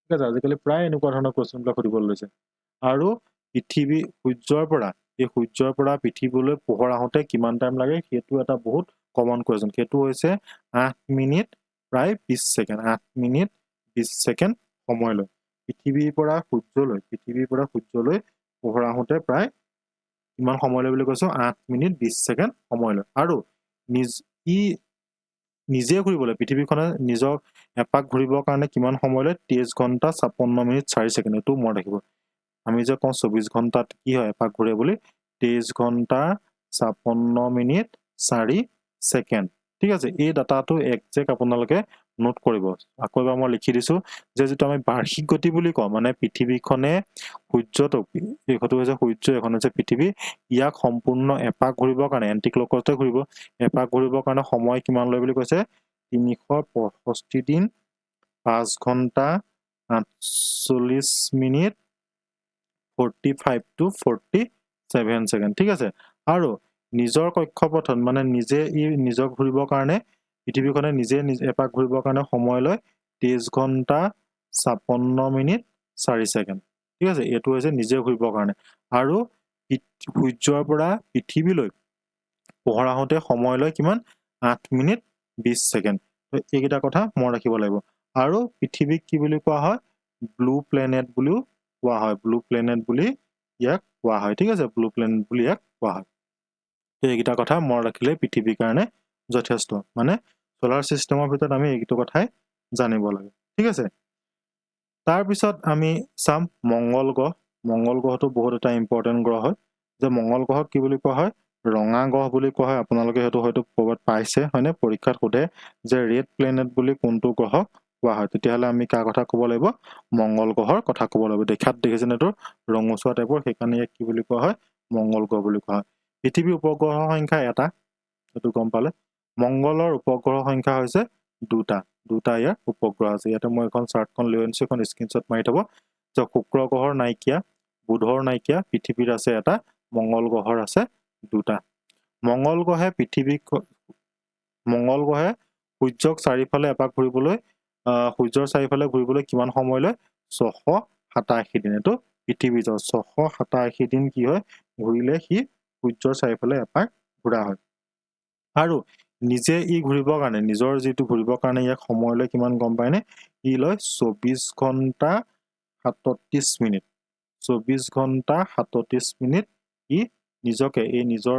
ঠিক আছে আজিকালি প্ৰায় এনেকুৱা ধৰণৰ কুৱেশ্যনবিলাক সুধিবলৈ লৈছে আৰু সূৰ্যৰ পৰা পৃথিৱীলৈ পোহৰ আহোঁতে কিমান টাইম লাগে সেইটো এটা বহুত কমন কুৱেশ্যন সেইটো হৈছে 8 মিনিট প্ৰায় 20 ছেকেণ্ড 8 মিনিট 20 ছেকেণ্ড সময় লয় পৃথিৱীৰ পৰা সূৰ্যলৈ পোহৰ আহোঁতে প্ৰায় কিমান সময় লয় বুলি কৈছোঁ 8 মিনিট 20 ছেকেণ্ড সময় লয় আৰু নিজে ঘূৰিবলৈ পৃথিৱীখনে নিজক এপাক ঘূৰিবৰ কাৰণে কিমান সময় লয় 23 ঘণ্টা 56 মিনিট 4 ছেকেণ্ড এইটো মনত ৰাখিব আমি যে কওঁ 24 ঘণ্টাত কি হয় এপাক ঘূৰে বুলি 23 ঘণ্টা 56 মিনিট 4 ছেকেণ্ড ঠিক আছে এই ডাটাটো একজেক্ট আপোনালোকে নোট কৰিব আকৌ এবাৰ মই লিখি দিছোঁ যে যিটো আমি বাৰ্ষিক গতি বুলি কওঁ মানে পৃথিৱীখনে সূৰ্যটোক এইটো হৈছে সূৰ্য এখন হৈছে পৃথিৱী ইয়াক সম্পূৰ্ণ এপাক ঘূৰিবৰ কাৰণে এণ্টি ক্লকৱাইজতে ঘূৰিব এপাক ঘূৰিবৰ কাৰণে সময় কিমান লয় বুলি কৈছে 365 দিন 5 ঘণ্টা 48 মিনিট 45 to 47 ছেকেণ্ড ঠিক আছে আৰু নিজৰ কক্ষপথত মানে নিজক ঘূৰিবৰ কাৰণে পৃথিৱীখনে নিজে এপাক ঘূৰিবৰ কাৰণে সময় লয় 23 ঘণ্টা 56 মিনিট 4 ছেকেণ্ড ঠিক আছে এইটো হৈছে নিজে ঘূৰিবৰ কাৰণে আৰু সূৰ্যৰ পৰা পৃথিৱীলৈ পোহৰ আহোঁতে সময় লয় কিমান 8 মিনিট 20 ছেকেণ্ড তো এইকেইটা কথা মনত ৰাখিব লাগিব আৰু পৃথিৱীক কি বুলি কোৱা হয় ব্লু প্লেনেট বুলিও কোৱা হয় ব্লু প্লেনেট বুলি ইয়াক কোৱা হয় ঠিক আছে ব্লু প্লেনেট বুলি ইয়াক কোৱা হয় তো এইকেইটা কথা মনত ৰাখিলে পৃথিৱীৰ কাৰণে যথেষ্ট মানে সোলাৰ সিস্টেমৰ ভিতৰত আমি এইটো কথাই জানিব লাগে ঠিক আছে তাৰ পিছত আমি চাম মঙ্গল গ্ৰহটো বহুত এটা ইম্পৰ্টেন্ট গ্ৰহ হয় যে মঙ্গল গ্ৰহক কি বুলি কোৱা হয় ৰঙা গ্ৰহ বুলি কোৱা হয় আপোনালোকে হেতু হয়তো ক'ৰবাত পাইছে হয়নে পৰীক্ষাত সোধে যে ৰেড প্লেনেট বুলি কোনটো গ্ৰহক কোৱা হয় তেতিয়াহলে আমি কাৰ কথা ক'ব লাগিব মঙ্গল গ্ৰহৰ কথা ক'ব লাগিব দেখাত দেখিছেন এটো ৰঙচুৱা টাইপৰ সেইকাৰণে ইয়াক কি বুলি কোৱা হয় মঙ্গল গ্ৰহ বুলি কোৱা হয় পৃথিৱীৰ উপগ্ৰহৰ সংখ্যা এটা এটো গম পালে মঙ্গলৰ উপগ্ৰহৰ সংখ্যা হৈছে দুটা ইয়াৰ উপগ্ৰহ আছে ইয়াতে মই এখন চাৰ্টখন লৈ আনিছো এখন স্ক্ৰিনশ্বট মাৰি থব যে শুক্ৰ গ্ৰহৰ নাইকিয়া বুধৰ নাইকিয়া পৃথিৱীৰ আছে এটা মঙ্গল গ্ৰহৰ আছে দুটা মঙ্গল গ্ৰহে সূৰ্যক চাৰিফালে এপাক ঘূৰিবলৈ সূৰ্যৰ চাৰিফালে ঘূৰিবলৈ কিমান সময় লয় 687 দিন এটো পৃথিৱী 687 দিন কি হয় ঘূৰিলে সি সূৰ্যৰ চাৰিফালে এপাক ঘূৰা হয় আৰু নিজে ই ঘূৰিবৰ কাৰণে নিজৰ যেটো ঘূৰিবৰ কাৰণে ইয়াক সময় লয় কিমান গম পায়নে ই লয় 24 ঘণ্টা 37 মিনিট 24 ঘণ্টা 37 মিনিট ই নিজকে এই নিজৰ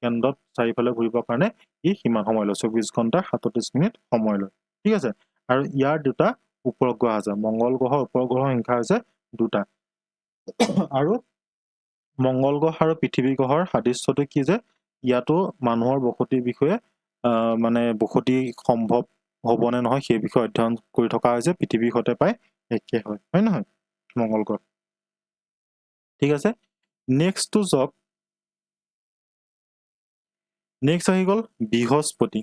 কেন্দ্ৰত চাৰিফালে ঘূৰিবৰ কাৰণে ই কিমান সময় লয় 24 ঘণ্টা 37 মিনিট সময় লয় ঠিক আছে আৰু ইয়াৰ দুটা উপগ্ৰহ আছে মঙ্গল গ্ৰহৰ উপগ্ৰহৰ সংখ্যা আছে দুটা আৰু মঙ্গল গ্ৰহ আৰু পৃথিৱী গ্ৰহৰ সাদৃশ্যটো কি যে ইয়াতো মানুহৰ বসতিৰ বিষয়ে মানে বসতি সম্ভৱ হ'বনে নহয় সেই বিষয়ে অধ্যয়ন কৰি থকা হৈছে পৃথিৱীৰ সৈতে পাই একে হয় নহয় মঙ্গল গ্ৰহ ঠিক আছে নেক্সট আহি গ'ল বৃহস্পতি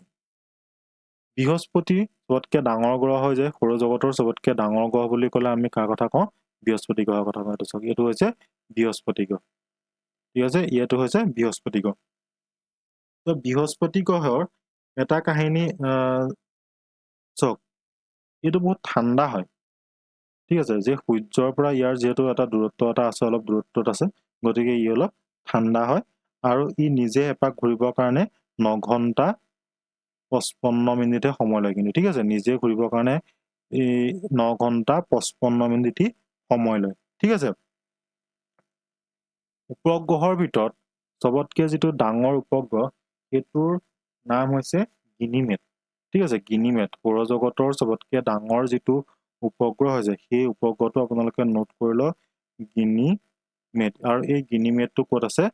সবতকে ডাঙৰ গ্ৰহ হয় যে সৌৰজগতৰ সবতকে ডাঙৰ গ্ৰহ বুলি ক'লে আমি কাৰ কথা কওঁ বৃহস্পতি গ্ৰহৰ কথা কওঁ এইটো হৈছে বৃহস্পতি গ্ৰহ ঠিক আছে ইয়াটো হৈছে বৃহস্পতি গ্ৰহ তো বৃহস্পতি গ্ৰহৰ এটা কাহিনী এইটো বহুত ঠাণ্ডা হয় ঠিক আছে যে সূৰ্যৰ পৰা ইয়াৰ যেহেতু এটা দূৰত্ব এটা আছে অলপ দূৰত্বত আছে গতিকে ই অলপ ঠাণ্ডা হয় আৰু ই নিজে এপাক ঘূৰিবৰ কাৰণে 9 ঘণ্টা 55 মিনিটে সময় লয় কিন্তু ঠিক আছে নিজে ঘূৰিবৰ কাৰণে এই 9 ঘণ্টা 55 মিনিট সময় লয় ঠিক আছে উপগ্ৰহৰ ভিতৰত সবতকে যেটো ডাঙৰ উপগ্ৰহ এটোৰ নাম হৈছে গিনিমেড ঠিক আছে গিনিমেড সৌৰজগতৰ সবতকে ডাঙৰ যেটো উপগ্ৰহ হৈছে সেই উপগ্ৰহটো আপোনালোকে নোট কৰি লওক গিনিমেড আৰু এই গিনিমেডটো ক'ত আছে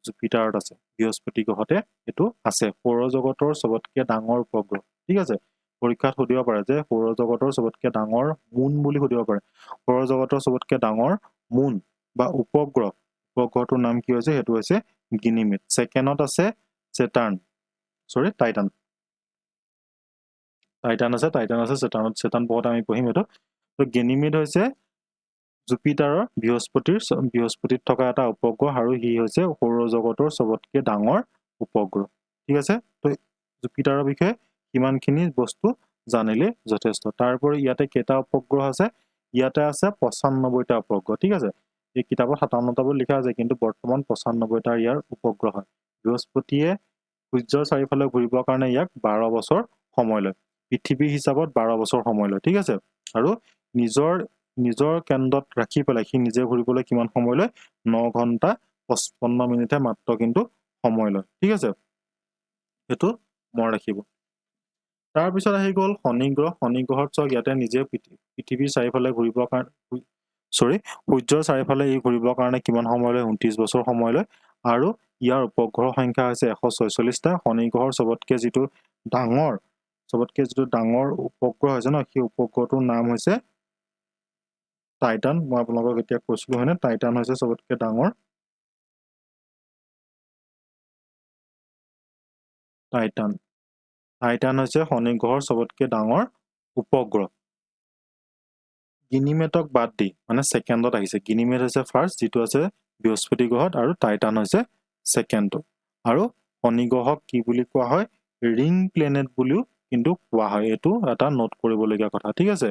জুপিটাৰত আছে বৃহস্পতি গ্ৰহতে এটো আছে সৌৰজগতৰ সবতকে ডাঙৰ উপগ্ৰহ ঠিক আছে পৰীক্ষাত সুধিব পাৰে যে সৌৰজগতৰ সবতকে ডাঙৰ মুন বুলি সুধিব পাৰে সৌৰজগতৰ সবতকে ডাঙৰ মুন বা উপগ্ৰহটোৰ নাম কি হৈছে হেতু হৈছে গিনিমেড সেকেন্ডত আছে টাইটান আছে সেটান বহুত আমি পঢ়িম এটো তো গিনিমেড হৈছে জুপিটাৰৰ বৃহস্পতিত থকা এটা উপগ্ৰহ আৰু হি হৈছে সৌৰজগতৰ সবতকে ডাঙৰ উপগ্ৰহ ঠিক আছে তো জুপিটাৰৰ বিষয়ে কিমানখিনি বস্তু জানিলে যথেষ্ট তাৰপৰি ইয়াতে কেটা উপগ্ৰহ আছে ইয়াতে আছে 95টা উপগ্ৰহ ঠিক আছে এই কিতাপত 57টা বুলি লিখা আছে কিন্তু বৰ্তমান 95টা ইয়াৰ উপগ্ৰহ হয় বৃহস্পতিয়ে সূৰ্যৰ চাৰিফালে ঘূৰিবৰ কাৰণে ইয়াক 12 বছৰ সময় লয় পৃথিৱী হিচাপত 12 বছৰ সময় লয় ঠিক আছে আৰু নিজৰ কেন্দ্ৰত ৰাখি পেলাই সি নিজে ঘূৰিবলৈ কিমান সময় লয় 9 ঘণ্টা 55 মিনিটে মাত্ৰ কিন্তু সময় লয় ঠিক আছে এটো মন ৰাখিব তাৰ পিছত আহি গ'ল শনি গ্ৰহত চক ইয়াতে নিজে পৃথিৱীৰ চাৰিফালে ঘূৰিবৰ কাৰণে সূৰ্যৰ চাৰিফালে ই ঘূৰিবৰ কাৰণে কিমান সময় লয় 29 বছৰ সময় লয় আৰু ইয়াৰ উপগ্ৰহৰ সংখ্যা হৈছে 146টা শনি গ্ৰহৰ সবতকে যেটো ডাঙৰ উপগ্ৰহ হৈছে ন সেই উপগ্ৰহটোৰ নাম হৈছে টাইটান মই আপোনালোকক এতিয়া কৈছিলো হয়নে টাইটান হৈছে সবতকে ডাঙৰ টাইটান হৈছে শনি গ্ৰহৰ সবতকে ডাঙৰ উপগ্ৰহ গিনিমেডক বাদ দি মানে সেকেন্ডত আহিছে গিনিমেড হৈছে ফাৰ্স্ট যেটো আছে বৃহস্পতি গ্ৰহত আৰু টাইটান হৈছে সেকেন্ডটো আৰু শনি গ্ৰহক কি বুলি কোৱা হয় ৰিং প্লেনেট বুলিও কিন্তু কোৱা হয় এটো এটা নোট কৰিবলগীয়া কথা ঠিক আছে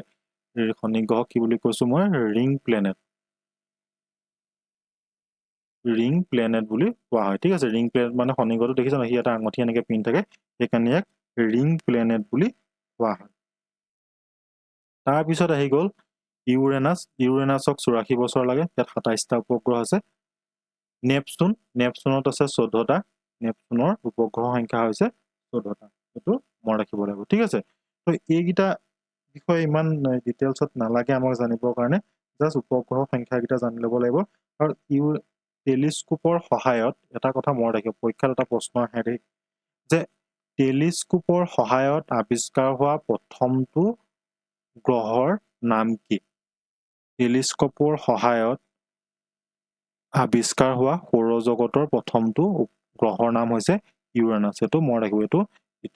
শনি গ্ৰহক কি বুলি কৈছো মই ৰিং প্লেনেট ৰিং প্লেনেট বুলি কোৱা হয় ঠিক আছে ৰিং প্লেনেট মানে শনিগ্ৰহটো দেখিছা না সি এটা আঙঠি এনেকৈ পিন থাকে সেইকাৰণে ইয়াক ৰিং প্লেনেট বুলি কোৱা হয় তাৰ পিছত আহি গ'ল ইউৰেনাছক 84 বছৰ লাগে ইয়াত 27টা উপগ্ৰহ আছে নেপচুনত আছে 14টা নেপচুনৰ উপগ্ৰহ সংখ্যা হৈছে 14টা এইটো মনত ৰাখিব লাগিব ঠিক আছে তো এইকেইটা বিষয়ে ইমান ডিটেইলছত নালাগে আমাক জানিবৰ কাৰণে জাস্ট উপগ্ৰহ সংখ্যাকেইটা জানি ল'ব লাগিব আৰু টেলিস্কোপৰ সহায়ত এটা কথা মনত ৰাখিব পৰীক্ষাত এটা প্ৰশ্ন আহে যে টেলিস্কোপৰ সহায়ত আৱিষ্কাৰ হোৱা প্ৰথমটো গ্ৰহৰ নাম কি টেলিস্কোপৰ সহায়ত আৱিষ্কাৰ হোৱা সৌৰজগতৰ প্ৰথমটো গ্ৰহৰ নাম হৈছে ইউৰেনাছ এইটো মনত ৰাখিব এইটো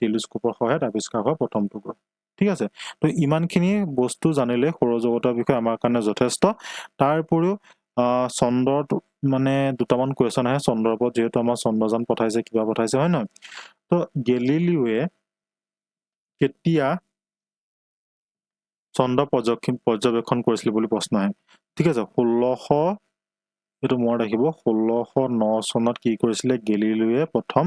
টেলিস্কোপৰ সহায়ত আৱিষ্কাৰ হোৱা প্ৰথমটো গ্ৰহ ঠিক আছে তো ইমানখিনি বস্তু জানিলে সৌৰজগতৰ বিষয়ে আমাৰ কাৰণে যথেষ্ট তাৰ উপৰিও চন্দ্ৰত মানে দুটামান কুৱেশ্যন আহে চন্দ্ৰৰ ওপৰত যেহেতু আমাৰ চন্দ্ৰযান পঠাইছে কিবা পঠাইছে হয় নহয় তো গেলিলিওৱে কেতিয়া চন্দ্ৰ পৰ্যবেক্ষণ কৰিছিল বুলি প্ৰশ্ন আহে ঠিক আছে 1600 এইটো মনত ৰাখিব 1609 চনত কি কৰিছিলে গেলিলিওৱে প্ৰথম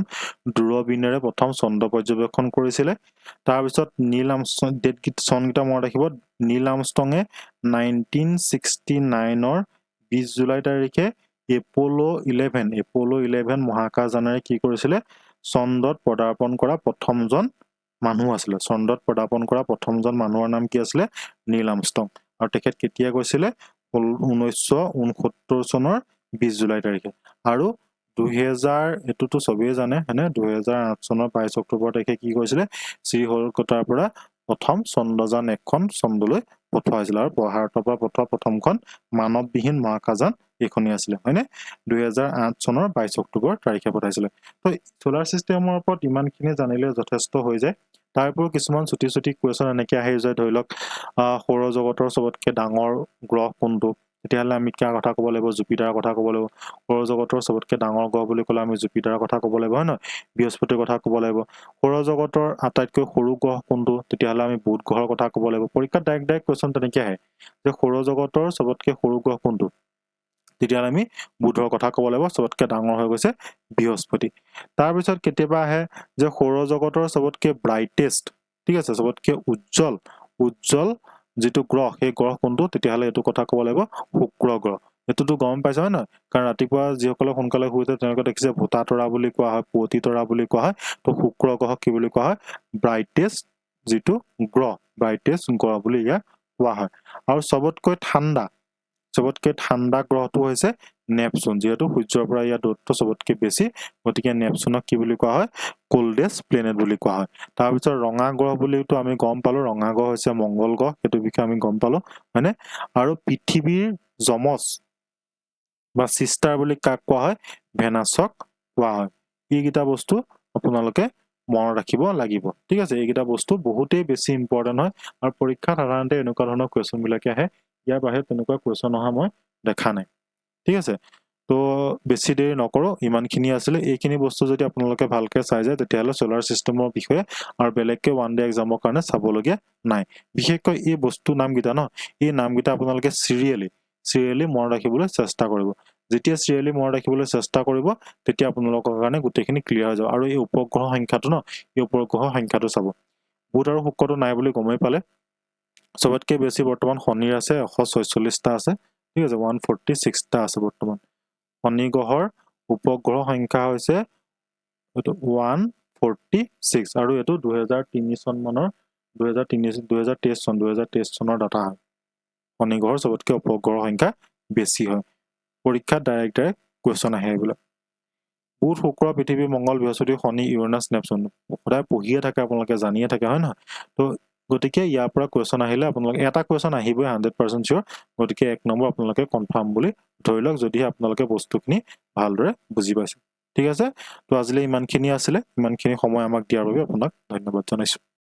দূৰবীনেৰে প্ৰথম চন্দ্ৰ পৰ্যবেক্ষণ কৰিছিলে তাৰপিছত নীল আৰ্মষ্ট্ৰং ডেট চনকেইটা মনত ৰাখিব নীল আৰ্মষ্ট্ৰঙে 1969 20 জুলাই তাৰিখে এপ'লো 11 মহাকাশযানেৰে কি কৰিছিলে চন্দ্ৰত পদাৰ্পণ কৰা প্ৰথমজন মানুহ আছিলে চন্দ্ৰত পদাৰ্পণ কৰা প্ৰথমজন মানুহৰ নাম কি আছিলে নীল আৰ্মষ্ট্ৰং আৰু তেখেত কেতিয়া গৈছিলে 1969 চনৰ 20 জুলাই তাৰিখে আৰু 2000 এটোতো সবেই জানে হয়নে 2008 চনৰ 22 অক্টোবৰ তাৰিখে কি কৰিছিলে শ্ৰীহৰিকোটাৰ পৰা প্ৰথম চন্দ্ৰযান এখন চন্দ্ৰলৈ পঠোৱা হৈছিল আৰু ভাৰতৰ পৰা পঠোৱা প্ৰথমখন মানৱবিহীন মহাকাশযান এইখনেই আছিলে হয়নে 2008 চনৰ 22 অক্টোবৰ তাৰিখে পঠাইছিলে তো সোলাৰ সিস্টেমৰ ওপৰত ইমানখিনি জানিলে যথেষ্ট হৈ যায় তাৰ উপৰিও কিছুমান ছুটি কুৱেশ্যন এনেকৈ আহি যায় ধৰি লওক সৌৰজগতৰ সবতকৈ ডাঙৰ গ্ৰহ কোনটো তেতিয়াহ'লে আমি কিয় কথা ক'ব লাগিব জুপিটাৰৰ কথা ক'ব লাগিব সৌৰজগতৰ সবতকৈ ডাঙৰ গ্ৰহ বুলি ক'লে আমি জুপিটাৰৰ কথা ক'ব লাগিব হয় নহয় বৃহস্পতিৰ কথা ক'ব লাগিব সৌৰজগতৰ আটাইতকৈ সৰু গ্ৰহ কোনটো তেতিয়াহ'লে আমি বুধ গ্ৰহৰ কথা ক'ব লাগিব পৰীক্ষাত ডাইৰেক্ট কুৱেশ্যন তেনেকৈ আহে যে সৌৰজগতৰ সবতকৈ সৰু গ্ৰহ কোনটো তেতিয়াহ'লে আমি বুধৰ কথা ক'ব লাগিব সবতকৈ ডাঙৰ হৈ গৈছে বৃহস্পতি তাৰপিছত কেতিয়াবা আহে যে সৌৰজগতৰ সবতকৈ ব্ৰাইটেষ্ট ঠিক আছে সবতকৈ উজ্জ্বল যেটো গ্ৰহ সেই গ্ৰহ কোনটো তেতিয়াহ'লে এইটো কথা ক'ব লাগিব শুক্ৰ গ্ৰহ এটোতো গম পাইছে হয় নহয় কাৰণ ৰাতিপুৱা যিসকলে সোনকালে শুইছে তেওঁলোকে দেখিছে ভোটা তৰা বুলি কোৱা হয় পুৱতি তৰা বুলি কোৱা হয় তো শুক্ৰ গ্ৰহক কি বুলি কোৱা হয় ব্ৰাইটেষ্ট যেটো গ্ৰহ বুলি ইয়াক কোৱা হয় আৰু সবতকৈ ঠাণ্ডা গ্ৰহটো হৈছে নেপচুন যেহেতু সূৰ্যৰ পৰা ইয়াৰ দূৰত্ব সবতকৈ বেছি গতিকে নেপচুনক কি বুলি কোৱা হয় কোল্ডেষ্ট প্লেনেট বুলি কোৱা হয় তাৰপিছত ৰঙা গ্ৰহ বুলিতো আমি গম পালো ৰঙা গ্ৰহ হৈছে মংগল গ্ৰহ সেইটো বিষয়ে আমি গম পালো হয়নে আৰু পৃথিৱীৰ যমজ বা সিস্টাৰ বুলি কাক কোৱা হয় ভেনাছক কোৱা হয় এইকেইটা বস্তু আপোনালোকে মনত ৰাখিব লাগিব ঠিক আছে এইকেইটা বস্তু বহুতেই বেছি ইম্পৰ্টেন্ট হয় আৰু পৰীক্ষাত সাধাৰণতে এনেকুৱা ধৰণৰ কুৱেশ্যন বিলাকে আহে ইয়াৰ বাহিৰে তেনেকুৱা কুৱেশ্যন অহা মই দেখা নাই ঠিক আছে তো বেছি দেৰি নকৰো ইমানখিনি আছিলে এইখিনি বস্তু যদি আপোনালোকে ভালকে চাই যায় তেতিয়াহ'লে সোলাৰ সিস্টেমৰ বিষয়ে আৰু বেলেগকে ওৱান ডে এক্সামৰ কাৰণে চাবলগীয়া নাই বিশেষকৈ এই বস্তু নামকেইটা ন এই নামকেইটা আপোনালোকে চিৰিয়েলি মনত ৰাখিবলৈ চেষ্টা কৰিব যেতিয়া চিৰিয়েলি মনত ৰাখিবলৈ চেষ্টা কৰিব তেতিয়া আপোনালোকৰ কাৰণে গোটেইখিনি ক্লিয়াৰ হৈ যাব আৰু এই উপগ্ৰহ সংখ্যাটো ন এই উপগ্ৰহ সংখ্যাটো চাব বুধ আৰু শুক্ৰটো নাই বুলি গমেই পালে সবতকৈ বেছি বৰ্তমান শনিৰ আছে 146টা আছে ঠিক আছে 146টা আছে বৰ্তমান শনি গ্ৰহৰ উপগ্ৰহ সংখ্যা হৈছে 146 আৰু এটো 2023 চনৰ ডাটা হয় শনি গ্ৰহৰ সবতকৈ উপগ্ৰহ সংখ্যা বেছি হয় পৰীক্ষাত ডাইৰেক্ট কুৱেশ্যন আহে এইবিলাক বুধ শুক্ৰ পৃথিৱী মংগল বৃহস্পতি শনি ইউৰেনাছ নেপচুন সদায় পঢ়িয়ে থাকে আপোনালোকে জানিয়ে থাকে হয় নহয় তো গতিকে ইয়াৰ পৰা কুৱেশ্যন আহিলে আপোনালোকে এটা কুৱেশ্যন আহিবই 100% চিয়ৰ গতিকে 1 নম্বৰ আপোনালোকে কনফাৰ্ম বুলি ধৰি লওক যদিহে আপোনালোকে বস্তুখিনি ভালদৰে বুজি পাইছে ঠিক আছে তো আজিলৈ ইমানখিনি আছিলে ইমানখিনি সময় আমাক দিয়াৰ বাবে আপোনাক ধন্যবাদ জনাইছো